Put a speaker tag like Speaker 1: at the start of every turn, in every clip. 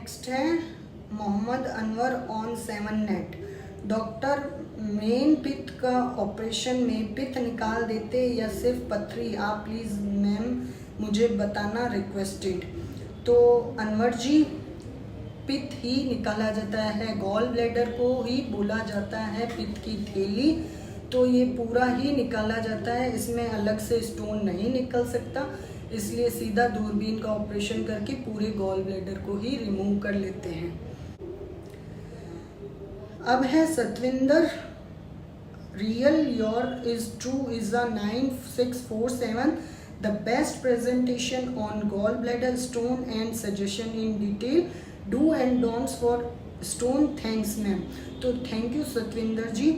Speaker 1: Next है Mohammad Anwar on 7 net. Doctor मेन पित्त का ऑपरेशन में पित्त निकाल देते या सिर्फ पथरी? आप प्लीज़ मैम मुझे बताना, रिक्वेस्टेड। तो अनवर जी, पित्त ही निकाला जाता है, गॉल ब्लैडर को ही बोला जाता है पित्त की थैली, तो ये पूरा ही निकाला जाता है, इसमें अलग से स्टोन नहीं निकल सकता, इसलिए सीधा दूरबीन का ऑपरेशन करके पूरे गॉल ब्लैडर को ही रिमूव कर लेते हैं। अब है Satvinder, real your is true is a 9647 the best presentation on gall bladder stone and suggestion in detail, do and don'ts for stone, thanks ma'am. तो थैंक यू सतविंदर जी।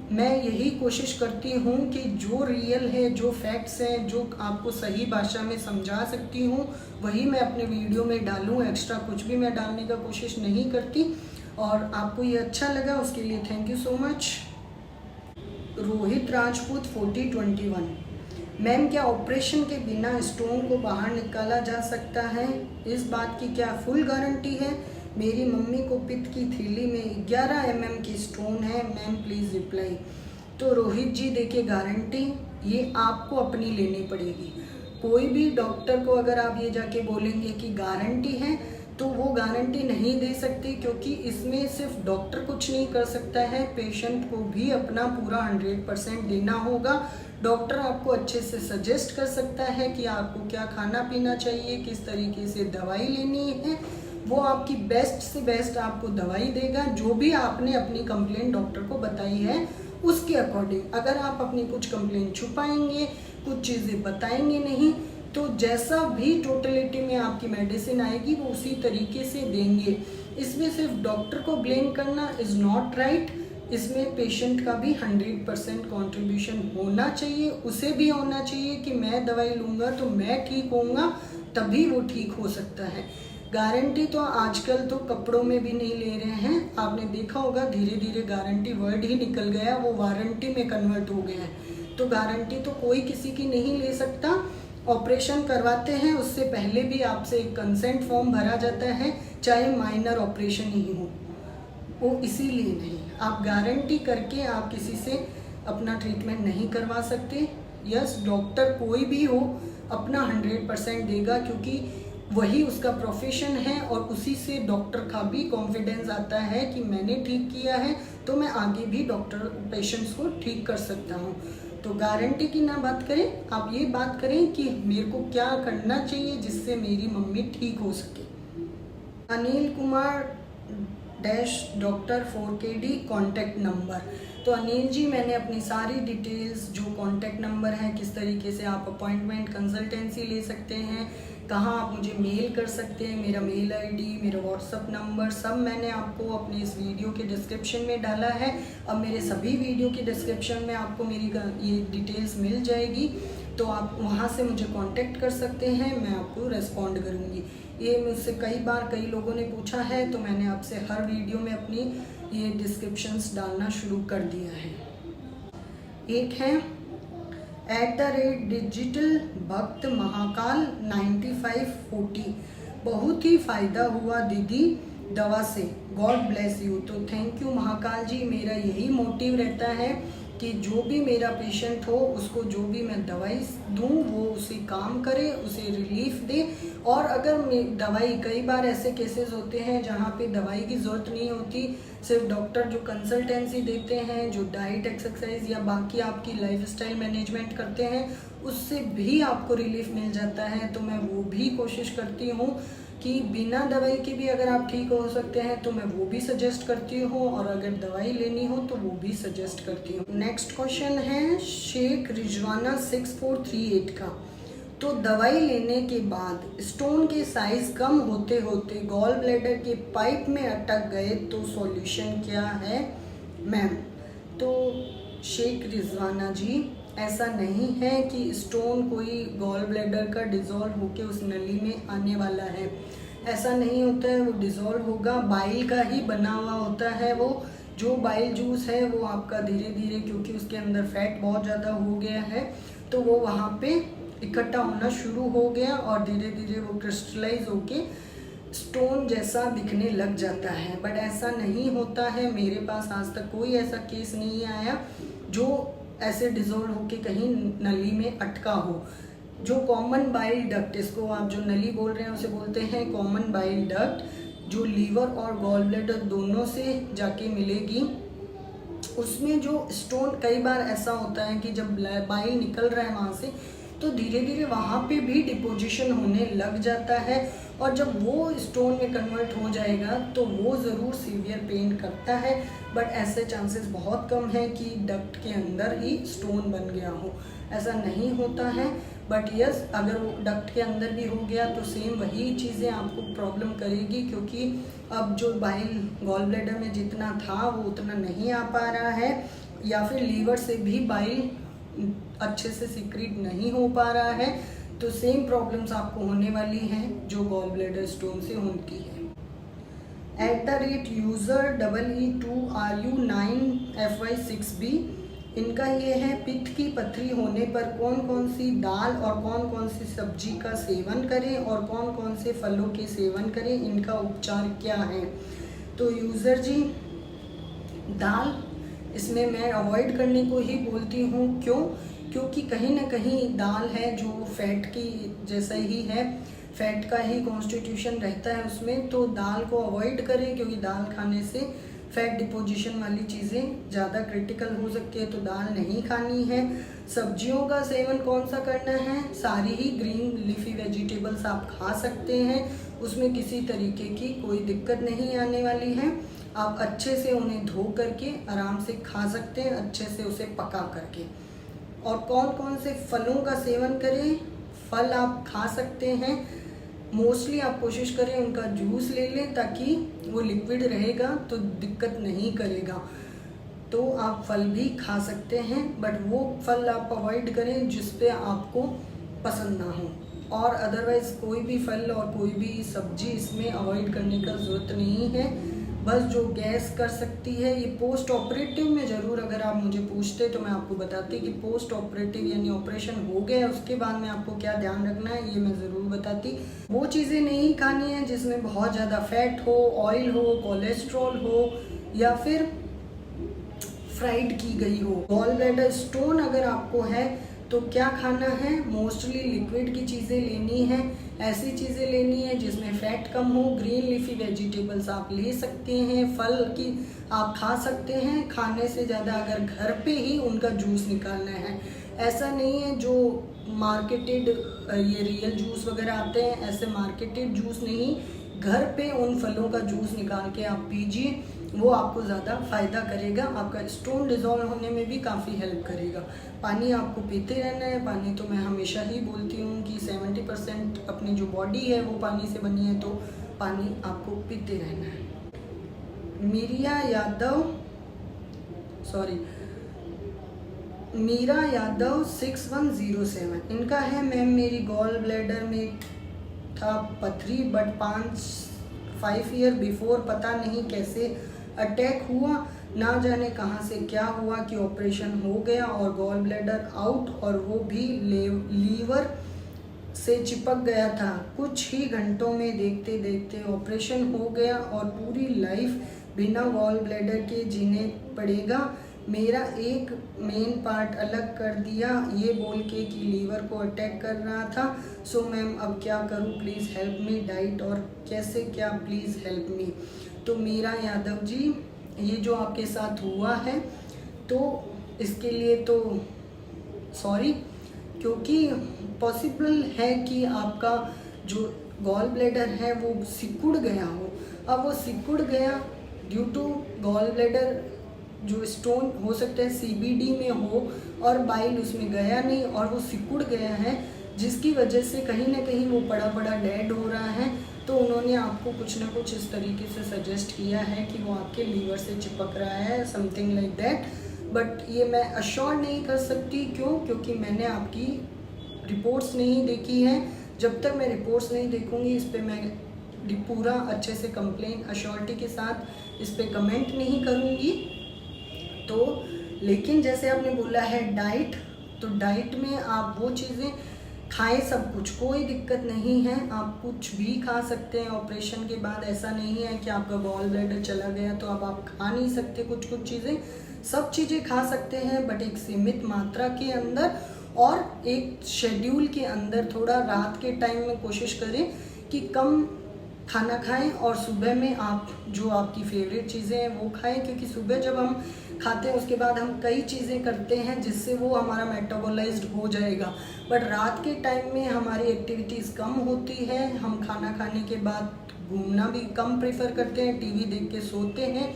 Speaker 1: मैं यही कोशिश करती हूँ कि जो रियल है, जो फैक्ट्स हैं, जो आपको सही भाषा में समझा सकती हूँ वही मैं अपने वीडियो में डालूँ, एक्स्ट्रा कुछ भी मैं डालने का कोशिश नहीं करती। और आपको ये अच्छा लगा उसके लिए thank you so much. Rohit Rajput 4021, ma'am क्या ऑपरेशन के बिना स्टोन को बाहर निकाला जा सकता है? इस बात की क्या फुल गारंटी है? मेरी मम्मी को पित्त की थैली में 11 mm की स्टोन है, मैम प्लीज़ रिप्लाई। तो रोहित जी देखिए, गारंटी ये आपको अपनी लेनी पड़ेगी। कोई भी डॉक्टर को अगर आप ये जाके बोलेंगे कि गारंटी है तो वो गारंटी नहीं दे सकती, क्योंकि इसमें सिर्फ डॉक्टर कुछ नहीं कर सकता है, पेशेंट को भी अपना पूरा 100% देना होगा। डॉक्टर आपको अच्छे से सजेस्ट कर सकता है कि आपको क्या खाना पीना चाहिए, किस तरीके से दवाई लेनी है, वो आपकी बेस्ट से बेस्ट आपको दवाई देगा, जो भी आपने अपनी कंप्लेंट डॉक्टर को बताई है उसके अकॉर्डिंग। अगर आप अपनी कुछ कंप्लेंट छुपाएंगे, कुछ चीज़ें बताएंगे नहीं, तो जैसा भी टोटलिटी में आपकी मेडिसिन आएगी वो उसी तरीके से देंगे। इसमें सिर्फ डॉक्टर को ब्लेम करना इज़ नॉट राइट, इसमें पेशेंट का भी 100% कॉन्ट्रीब्यूशन होना चाहिए। उसे भी होना चाहिए कि मैं दवाई लूँगा तो मैं ठीक होऊंगा, तभी वो ठीक हो सकता है। गारंटी तो आजकल तो कपड़ों में भी नहीं ले रहे हैं, आपने देखा होगा धीरे धीरे गारंटी वर्ड ही निकल गया, वो वारंटी में कन्वर्ट हो गया है। तो गारंटी तो कोई किसी की नहीं ले सकता। ऑपरेशन करवाते हैं उससे पहले भी आपसे एक कंसेंट फॉर्म भरा जाता है, चाहे माइनर ऑपरेशन ही हो, वो इसीलिए नहीं। आप गारंटी करके आप किसी से अपना ट्रीटमेंट नहीं करवा सकते। यस, डॉक्टर कोई भी हो अपना 100% देगा, क्योंकि वही उसका प्रोफेशन है और उसी से डॉक्टर का भी कॉन्फिडेंस आता है कि मैंने ठीक किया है तो मैं आगे भी डॉक्टर पेशेंट्स को ठीक कर सकता हूँ। तो गारंटी की ना बात करें, आप ये बात करें कि मेरे को क्या करना चाहिए जिससे मेरी मम्मी ठीक हो सके। Anil Kumar doctor 4KD contact number. तो अनिल जी, मैंने अपनी सारी डिटेल्स, जो कॉन्टैक्ट नंबर है, किस तरीके से आप अपॉइंटमेंट कंसल्टेंसी ले सकते हैं, कहाँ आप मुझे मेल कर सकते हैं, मेरा मेल आईडी, मेरा व्हाट्सअप नंबर, सब मैंने आपको अपने इस वीडियो के डिस्क्रिप्शन में डाला है। अब मेरे सभी वीडियो के डिस्क्रिप्शन में आपको मेरी ये डिटेल्स मिल जाएगी, तो आप वहाँ से मुझे कांटेक्ट कर सकते हैं, मैं आपको रेस्पॉन्ड करूँगी। ये मुझसे कई बार कई लोगों ने पूछा है, तो मैंने आपसे हर वीडियो में अपनी ये डिस्क्रिप्शंस डालना शुरू कर दिया है। एक है @डिजिटल भक्त महाकाल 9540, बहुत ही फ़ायदा हुआ दीदी दवा से, गॉड ब्लेस यू। तो थैंक यू महाकाल जी। मेरा यही मोटिव रहता है कि जो भी मेरा पेशेंट हो उसको जो भी मैं दवाई दूं वो उसे काम करे, उसे रिलीफ दे। और अगर दवाई, कई बार ऐसे केसेस होते हैं जहाँ पे दवाई की ज़रूरत नहीं होती, सिर्फ डॉक्टर जो कंसल्टेंसी देते हैं, जो डाइट, एक्सरसाइज या बाकी आपकी लाइफस्टाइल मैनेजमेंट करते हैं, उससे भी आपको रिलीफ मिल जाता है। तो मैं वो भी कोशिश करती हूँ कि बिना दवाई के भी अगर आप ठीक हो सकते हैं तो मैं वो भी सजेस्ट करती हूँ, और अगर दवाई लेनी हो तो वो भी सजेस्ट करती हूँ। नेक्स्ट क्वेश्चन है शेख रिजवाना 6438 का। तो दवाई लेने के बाद स्टोन के साइज कम होते होते गॉल ब्लैडर के पाइप में अटक गए तो सॉल्यूशन क्या है मैम? तो शेख रिजवाना जी, ऐसा नहीं है कि स्टोन कोई गॉल ब्लैडर का डिज़ोल्व होके उस नली में आने वाला है, ऐसा नहीं होता है। वो डिज़ोल्व होगा, बाइल का ही बना हुआ होता है वो। जो बाइल जूस है वो आपका धीरे धीरे, क्योंकि उसके अंदर फैट बहुत ज़्यादा हो गया है, तो वो वहाँ पे इकट्ठा होना शुरू हो गया और धीरे धीरे वो क्रिस्टलाइज होके स्टोन जैसा दिखने लग जाता है, बट ऐसा नहीं होता है। मेरे पास आज तक कोई ऐसा केस नहीं आया जो ऐसे डिजोल्व होके कहीं नली में अटका हो। जो कॉमन बाइल डक्ट, इसको आप जो नली बोल रहे हैं उसे बोलते हैं कॉमन बाइल डक्ट, जो लीवर और गॉल ब्लैडर दोनों से जाके मिलेगी, उसमें जो स्टोन, कई बार ऐसा होता है कि जब बाइल निकल रहा है वहाँ से तो धीरे धीरे वहाँ पे भी डिपोजिशन होने लग जाता है, और जब वो स्टोन में कन्वर्ट हो जाएगा तो वो ज़रूर सीवियर पेन करता है, बट ऐसे चांसेस बहुत कम है कि डक्ट के अंदर ही स्टोन बन गया हो, ऐसा नहीं होता है। बट यस, अगर वो डक्ट के अंदर भी हो गया तो सेम वही चीज़ें आपको प्रॉब्लम करेगी, क्योंकि अब जो बाइल गॉल ब्लैडर में जितना था वो उतना नहीं आ पा रहा है, या फिर लीवर से भी बाइल अच्छे से सीक्रेट नहीं हो पा रहा है, तो सेम प्रॉब्लम्स आपको होने वाली हैं जो गॉल ब्लैडर स्टोन से होती है। @user EE2RU9FY6B, इनका ये है, पित्त की पथरी होने पर कौन कौन सी दाल और कौन कौन सी सब्जी का सेवन करें और कौन कौन से फलों के सेवन करें, इनका उपचार क्या है। तो यूज़र जी, दाल इसमें मैं अवॉइड करने को ही बोलती हूँ। क्यों? क्योंकि कहीं ना कहीं दाल है जो फैट की जैसा ही है, फैट का ही कॉन्स्टिट्यूशन रहता है उसमें, तो दाल को अवॉइड करें, क्योंकि दाल खाने से फैट डिपोजिशन वाली चीज़ें ज़्यादा क्रिटिकल हो सकती है, तो दाल नहीं खानी है। सब्जियों का सेवन कौन सा करना है? सारी ही ग्रीन लीफी वेजिटेबल्स आप खा सकते हैं, उसमें किसी तरीके की कोई दिक्कत नहीं आने वाली है। आप अच्छे से उन्हें धो करके आराम से खा सकते हैं, अच्छे से उसे पका करके। और कौन कौन से फलों का सेवन करें? फल आप खा सकते हैं, मोस्टली आप कोशिश करें उनका जूस ले लें, ताकि वो लिक्विड रहेगा तो दिक्कत नहीं करेगा। तो आप फल भी खा सकते हैं, बट वो फल आप अवॉइड करें जिस पे आपको पसंद ना हो, और अदरवाइज़ कोई भी फल और कोई भी सब्जी इसमें अवॉइड करने का ज़रूरत नहीं है। बस जो गैस कर सकती है, ये पोस्ट ऑपरेटिव में ज़रूर अगर आप मुझे पूछते तो मैं आपको बताती कि पोस्ट ऑपरेटिव यानी ऑपरेशन हो गया उसके बाद में आपको क्या ध्यान रखना है, ये मैं ज़रूर बताती। वो चीज़ें नहीं खानी है जिसमें बहुत ज़्यादा फैट हो, ऑयल हो, कोलेस्ट्रॉल हो, या फिर फ्राइड की गई हो। गॉल ब्लैडर स्टोन अगर आपको है तो क्या खाना है? मोस्टली लिक्विड की चीज़ें लेनी है, ऐसी चीज़ें लेनी है जिसमें फैट कम हो। ग्रीन लीफी वेजिटेबल्स आप ले सकते हैं, फल की आप खा सकते हैं, खाने से ज़्यादा अगर घर पे ही उनका जूस निकालना है। ऐसा नहीं है जो मार्केटेड ये रियल जूस वगैरह आते हैं, ऐसे मार्केटेड जूस नहीं, घर पे उन फलों का जूस निकाल के आप पीजिए, वो आपको ज़्यादा फ़ायदा करेगा, आपका स्टोन डिज़ोल्व होने में भी काफ़ी हेल्प करेगा। पानी आपको पीते रहना है। पानी तो मैं हमेशा ही बोलती हूँ कि 70% अपनी जो बॉडी है वो पानी से बनी है, तो पानी आपको पीते रहना है। मीरा यादव 6107, इनका है, मैम मेरी गॉल ब्लैडर में था पथरी, बट 5 ईयर बिफोर पता नहीं कैसे अटैक हुआ, ना जाने कहाँ से क्या हुआ कि ऑपरेशन हो गया और गॉल ब्लैडर आउट, और वो भी लीवर से चिपक गया था। कुछ ही घंटों में देखते देखते ऑपरेशन हो गया और पूरी लाइफ बिना गॉल ब्लैडर के जीने पड़ेगा। मेरा एक मेन पार्ट अलग कर दिया ये बोल के कि लीवर को अटैक कर रहा था। सो मैम अब क्या करूँ, प्लीज़ हेल्प मी, डाइट और कैसे क्या, प्लीज़ हेल्प मी। तो मीरा यादव जी, ये जो आपके साथ हुआ है तो इसके लिए तो सॉरी, क्योंकि पॉसिबल है कि आपका जो गॉल ब्लैडर है वो सिकुड़ गया हो। अब वो सिकुड़ गया ड्यू टू गॉल ब्लैडर जो स्टोन हो सकता है CBD में हो और बाइल उसमें गया नहीं और वो सिकुड़ गया है, जिसकी वजह से कहीं ना कहीं वो बड़ा बड़ा डेड हो रहा है। तो उन्होंने आपको कुछ ना कुछ इस तरीके से सजेस्ट किया है कि वो आपके लीवर से चिपक रहा है, समथिंग लाइक दैट। बट ये मैं अश्योर नहीं कर सकती। क्यों? क्योंकि मैंने आपकी रिपोर्ट्स नहीं देखी हैं। जब तक मैं रिपोर्ट्स नहीं देखूंगी इस पर मैं पूरा अच्छे से कंप्लेन अश्योरिटी के साथ इस पर कमेंट नहीं करूँगी। तो लेकिन जैसे आपने बोला है डाइट, तो डाइट में आप वो चीज़ें खाएं सब कुछ, कोई दिक्कत नहीं है, आप कुछ भी खा सकते हैं ऑपरेशन के बाद। ऐसा नहीं है कि आपका गॉल ब्लैडर चला गया तो अब आप खा नहीं सकते कुछ कुछ चीज़ें, सब चीज़ें खा सकते हैं बट एक सीमित मात्रा के अंदर और एक शेड्यूल के अंदर। थोड़ा रात के टाइम में कोशिश करें कि कम खाना खाएं और सुबह में आप जो आपकी फेवरेट चीज़ें हैं वो खाएं, क्योंकि सुबह जब हम खाते हैं उसके बाद हम कई चीज़ें करते हैं जिससे वो हमारा मेटाबोलाइज्ड हो जाएगा। बट रात के टाइम में हमारी एक्टिविटीज़ कम होती है, हम खाना खाने के बाद घूमना भी कम प्रेफर करते हैं, टीवी देख के सोते हैं,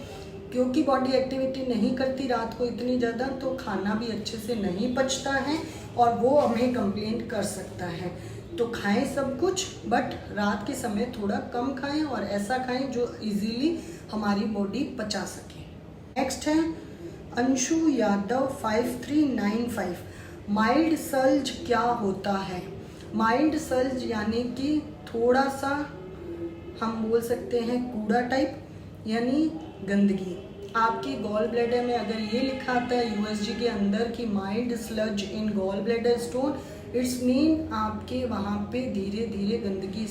Speaker 1: क्योंकि बॉडी एक्टिविटी नहीं करती रात को इतनी ज़्यादा, तो खाना भी अच्छे से नहीं पचता है और वो हमें कंप्लेंट कर सकता है। तो खाएं सब कुछ बट रात के समय थोड़ा कम खाएं और ऐसा खाएं जो इजीली हमारी बॉडी पचा सके। नेक्स्ट है अंशु यादव 5395, माइल्ड सल्ज क्या होता है? माइल्ड सल्ज यानी कि थोड़ा सा हम बोल सकते हैं कूड़ा टाइप, यानी गंदगी। आपकी गॉल ब्लैडर में अगर ये लिखा आता है यूएसजी के अंदर कि mild sludge in gall bladder stone, it's mean आपके वहाँ पे धीरे धीरे गंदगी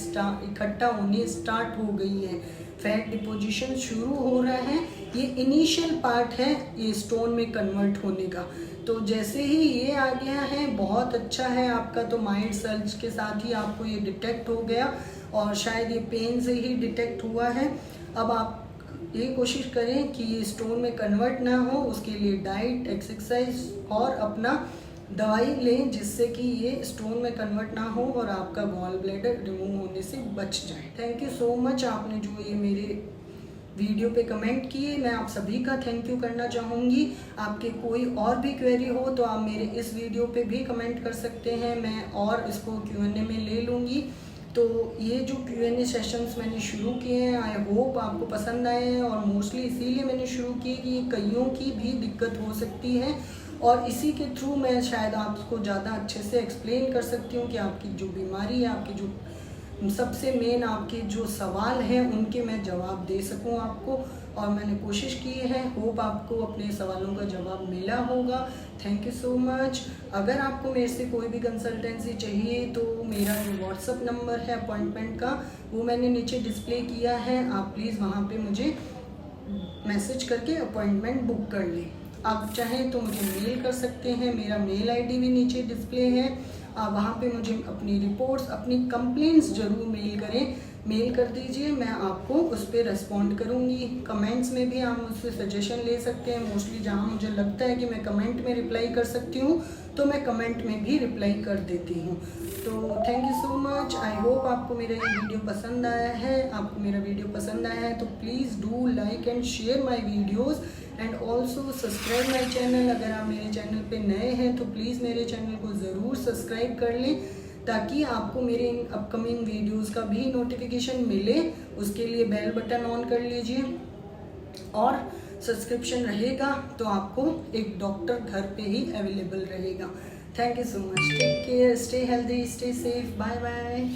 Speaker 1: इकट्ठा होनी स्टार्ट हो गई है, फैट डिपोजिशन शुरू हो रहा है। ये इनिशियल पार्ट है ये स्टोन में कन्वर्ट होने का। तो जैसे ही ये आ गया है बहुत अच्छा है आपका, तो माइल्ड सल्ज के साथ ही आपको ये डिटेक्ट हो गया और शायद ये पेन से ही डिटेक्ट हुआ है। अब आप ये कोशिश करें कि ये स्टोन में कन्वर्ट ना हो, उसके लिए डाइट, एक्सरसाइज और अपना दवाई लें जिससे कि ये स्टोन में कन्वर्ट ना हो और आपका गॉल ब्लैडर रिमूव होने से बच जाए। थैंक यू सो मच, आपने जो ये मेरे वीडियो पे कमेंट किए, मैं आप सभी का थैंक यू करना चाहूँगी। आपके कोई और भी क्वेरी हो तो आप मेरे इस वीडियो पे भी कमेंट कर सकते हैं, मैं और इसको Q&A में ले लूँगी। तो ये जो Q&A सेशंस मैंने शुरू किए हैं आई होप आपको पसंद आए हैं, और मोस्टली इसीलिए मैंने शुरू किए कि ये कईयों की भी दिक्कत हो सकती है और इसी के थ्रू मैं शायद आपको ज़्यादा अच्छे से एक्सप्लेन कर सकती हूँ कि आपकी जो बीमारी है, आपकी जो सबसे मेन आपके जो सवाल हैं उनके मैं जवाब दे सकूं आपको, और मैंने कोशिश की है। होप आपको अपने सवालों का जवाब मिला होगा। Thank you so much. अगर आपको मेरे से कोई भी कंसल्टेंसी चाहिए तो मेरा जो व्हाट्सअप नंबर है अपॉइंटमेंट का वो मैंने नीचे डिस्प्ले किया है, आप प्लीज़ वहाँ पे मुझे मैसेज करके अपॉइंटमेंट बुक कर लें। आप चाहें तो मुझे मेल कर सकते हैं, मेरा मेल आईडी भी नीचे डिस्प्ले है, आप वहाँ पे मुझे अपनी रिपोर्ट्स, अपनी कंप्लेंट्स ज़रूर मेल करें, मेल कर दीजिए, मैं आपको उस पर रेस्पॉन्ड करूँगी। कमेंट्स में भी आप मुझसे सजेशन ले सकते हैं, मोस्टली जहाँ मुझे लगता है कि मैं कमेंट में रिप्लाई कर सकती हूँ तो मैं कमेंट में भी रिप्लाई कर देती हूँ। तो thank you so much, I hope आपको मेरा ये वीडियो पसंद आया है। आपको मेरा वीडियो पसंद आया है तो please do like and share my videos and also subscribe my channel. अगर आप मेरे चैनल पे नए हैं तो प्लीज़ मेरे चैनल को ज़रूर सब्सक्राइब कर लें ताकि आपको मेरे इन अपकमिंग वीडियोस का भी नोटिफिकेशन मिले। उसके लिए बेल बटन ऑन कर लीजिए, और सब्सक्रिप्शन रहेगा तो आपको एक डॉक्टर घर पे ही अवेलेबल रहेगा। Thank you so much, take care, stay healthy, stay safe, bye bye.